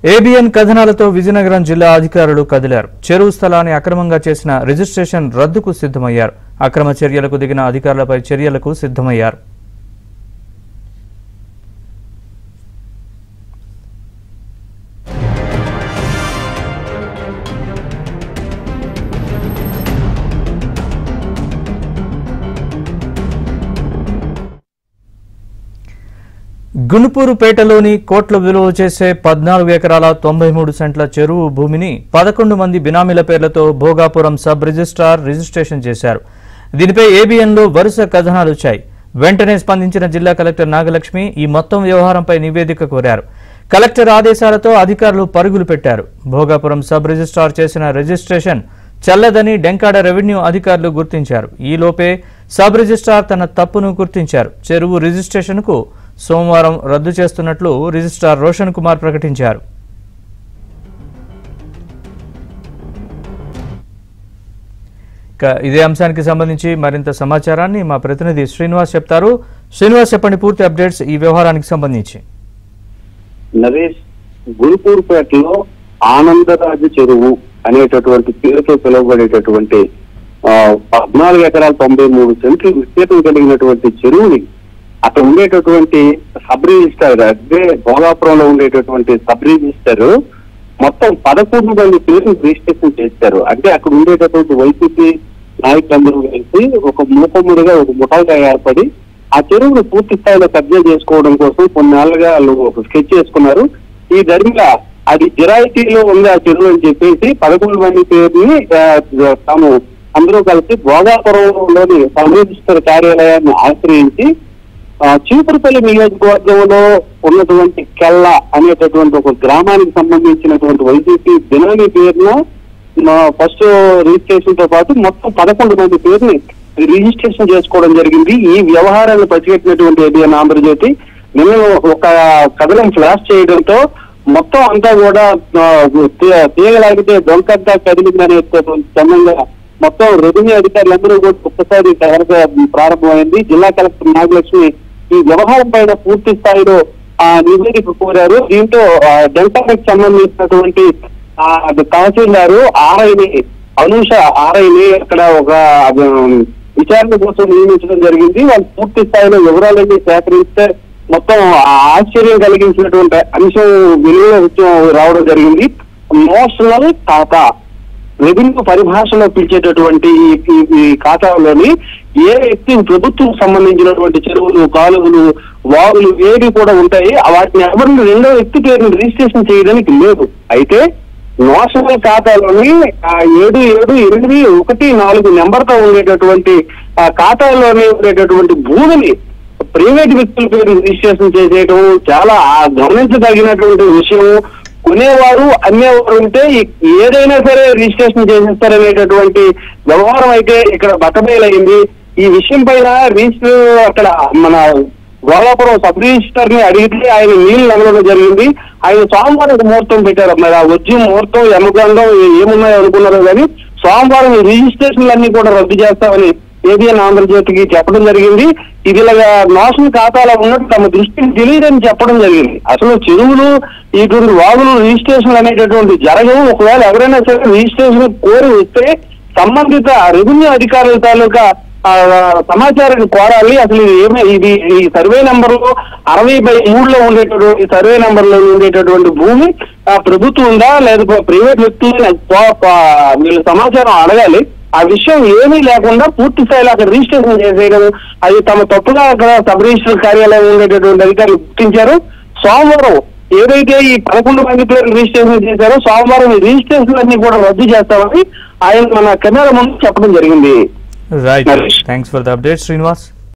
ABN కథనాలతో Vizianagaram జిల్లా అధికారులు కదిలారు. చెరువు స్థలాన్ని అక్రమంగా చేసిన రిజిస్ట్రేషన్ రద్దుకు సిద్ధమయ్యారు. అక్రమ చర్యలకు దిగిన అధికారులపై చర్యలకు సిద్ధమయ్యారు. గునుపూరుపేటలోని కోట్ల విలువ చేసే 14 ఎకరాల 93 సెంట్ల చెరువు భూమిని 11 మంది బినామీల పేర్లతో భోగాపురం సబ్ రిజిస్ట్రార్ రిజిస్ట్రేషన్ చేశారు. దీనిపై ఏబిఎన్లో వరుస కథనాలు వచ్చాయి. వెంటనే స్పందించిన జిల్లా కలెక్టర్ నాగలక్ష్మి ఈ మొత్తం వ్యవహారంపై నివేదిక కోరారు. కలెక్టర్ ఆదేశాలతో అధికారులు పరుగులు పెట్టారు. భోగాపురం సబ్ రిజిస్ట్రార్ చేసిన రిజిస్ట్రేషన్ చెల్లదని డెంకాడ రెవెన్యూ అధికారులు గుర్తించారు. ఈలోపే సబ్ రిజిస్ట్రార్ తన తప్పును గుర్తించారు. చెరువు రిజిస్ట్రేషన్కు సోమవారం రద్దు చేస్తున్నట్లు రిజిస్ట్రార్ రోషన్ కుమార్ ప్రకటించారు. ఇదే అంశానికి సంబంధించి మరింత సమాచారాన్ని మా ప్రతినిధి శ్రీనివాస్ చెప్తారు. శ్రీనివాస్, చెప్పండి పూర్తి అప్డేట్స్ ఈ వ్యవహారానికి సంబంధించి. నరేష్, గురుపూర్పేటలో ఆనందరాజు చెరువు అనేటటువంటి పేరుతో పిలువబడేటటువంటి 14 ఎకరాల 93 సెంట్లు విస్తీర్ణం కలిగినటువంటి చెరువుని అక్కడ ఉండేటటువంటి సబ్ రిజిస్టర్, అదే భోగాపురంలో ఉండేటటువంటి సబ్ రిజిస్టర్ మొత్తం 11 మంది పేరును రిజిస్ట్రేషన్ చేశారు. అంటే అక్కడ ఉండేటటువంటి వైసీపీ నాయకులందరూ కలిసి ఒక మూకముడిగా ఒక ముఠాగా ఏర్పడి ఆ చెరువును పూర్తి స్థాయిలో కబ్జా చేసుకోవడం కోసం కొన్నేళ్లుగా వాళ్ళు ఒక స్కెచ్ చేసుకున్నారు. ఈ దరిమిలా అది జిరాయితీలో ఉంది ఆ చెరువు అని చెప్పేసి 11 మంది పేరుని తాము అందరూ కలిసి భోగాపురంలోని సబ్ రిజిస్టర్ కార్యాలయాన్ని ఆశ్రయించి చీపురుపల్లి నియోజకవర్గంలో ఉన్నటువంటి కెల్ల అనేటటువంటి ఒక గ్రామానికి సంబంధించినటువంటి వైసీపీ బినామీ పేరును ఫస్ట్ రిజిస్ట్రేషన్ తో పాటు మొత్తం 11 మంది పేరుని రిజిస్ట్రేషన్ చేసుకోవడం జరిగింది. ఈ వ్యవహారాన్ని పసిగట్టినటువంటి ఏబిఎన్ ఆంధ్రజ్యోతి నిన్న ఒక కథనం ఫ్లాష్ చేయడంతో మొత్తం అంతా కూడా తీగలాగితే దొంకంతా కదిలిందనేటటువంటి సంబంధంగా మొత్తం రెవెన్యూ అధికారులందరూ కూడా ఒక్కసారి ప్రారంభమైంది. జిల్లా కలెక్టర్ నాగలక్ష్మి ఈ వ్యవహారం పైన పూర్తి స్థాయిలో నివేదిక కోరారు. దీంతో డెల్టాకి సంబంధించినటువంటి తహసీల్దారు అనూష ఆర్ఐని అక్కడ ఒక విచారణ కోసం నియమించడం జరిగింది. వాళ్ళు పూర్తి స్థాయిలో వివరాలన్నీ సేకరిస్తే మొత్తం ఆశ్చర్యం కలిగించినటువంటి అంశం వెలుగులో రావడం జరిగింది. మోషనల్ ఖాతా, రెవెన్యూ పరిభాషలో పిలిచేటటువంటి ఈ ఖాతాలోని ఏ వ్యక్తి ప్రభుత్వం సంబంధించినటువంటి చెరువులు, కాలువలు, వాగులు ఏవి కూడా ఉంటాయి, వాటిని ఎవరిని రెండో వ్యక్తి పేరుని రిజిస్ట్రేషన్ చేయడానికి లేదు. అయితే నేషనల్ ఖాతాలోని 778114 నెంబర్తో ఉండేటటువంటి ఖాతాలోనే ఉండేటటువంటి భూమిని ప్రైవేట్ వ్యక్తుల పేరు రిజిస్ట్రేషన్ చేసేయడం చాలా గమనించదగినటువంటి విషయం. కొనేవారు అమ్మేవారు ఉంటే ఏదైనా సరే రిజిస్ట్రేషన్ చేసేస్తారనేటటువంటి వ్యవహారం అయితే ఇక్కడ బట్టబయలైంది. ఈ విషయం పైన రిజిస్టర్ అక్కడ మన గోలాపురం సబ్ రిజిస్టర్ ని అడిగితే ఆయన నీళ్లు నమ్మడం జరిగింది. ఆయన సోమవారం ముహూర్తం పెట్టారు. మరి ఆ వచ్చే ముహూర్తం యమగండం ఏమున్నాయో అనుకున్నారో కానీ సోమవారం ఈ రిజిస్ట్రేషన్లన్నీ కూడా రద్దు చేస్తామని ఏబిఎన్ ఆంధ్రజ్యోతికి చెప్పడం జరిగింది. ఇది ఇలాగా నేషనల్ ఖాతాలో ఉన్నట్టు తమ దృష్టికి తెలియదని చెప్పడం జరిగింది. అసలు చెరువులు, ఇటువంటి వాగులు రిజిస్ట్రేషన్ అనేటటువంటి జరగవు. ఒకవేళ ఎవరైనా సరే రిజిస్ట్రేషన్ కోరి వస్తే సంబంధిత రెవెన్యూ అధికారుల తాలూకా సమాచారాన్ని కోరాలి. అసలు ఇది ఈ సర్వే నెంబర్లో 60/3లో ఉండేటటువంటి సర్వే నెంబర్లో ఉండేటటువంటి భూమి ప్రభుత్వం ఉందా లేదా ప్రైవేట్ వ్యక్తులు వీళ్ళు సమాచారం అడగాలి. ఆ విషయం ఏమీ లేకుండా పూర్తి స్థాయిలో అక్కడ రిజిస్ట్రేషన్ చేసేయడం అది తమ తప్పుగా అక్కడ సబ్ రిజిస్టర్ కార్యాలయం ఉండేటటువంటి అధికారులు గుర్తించారు. సోమవారం ఏదైతే ఈ 11 మంది పేర్లు రిజిస్ట్రేషన్ చేశారో సోమవారం ఈ రిజిస్ట్రేషన్ అన్ని కూడా రద్దు చేస్తామని ఆయన మన కెమెరా ముందు చెప్పడం జరిగింది. Right, thanks for the update Srinivas.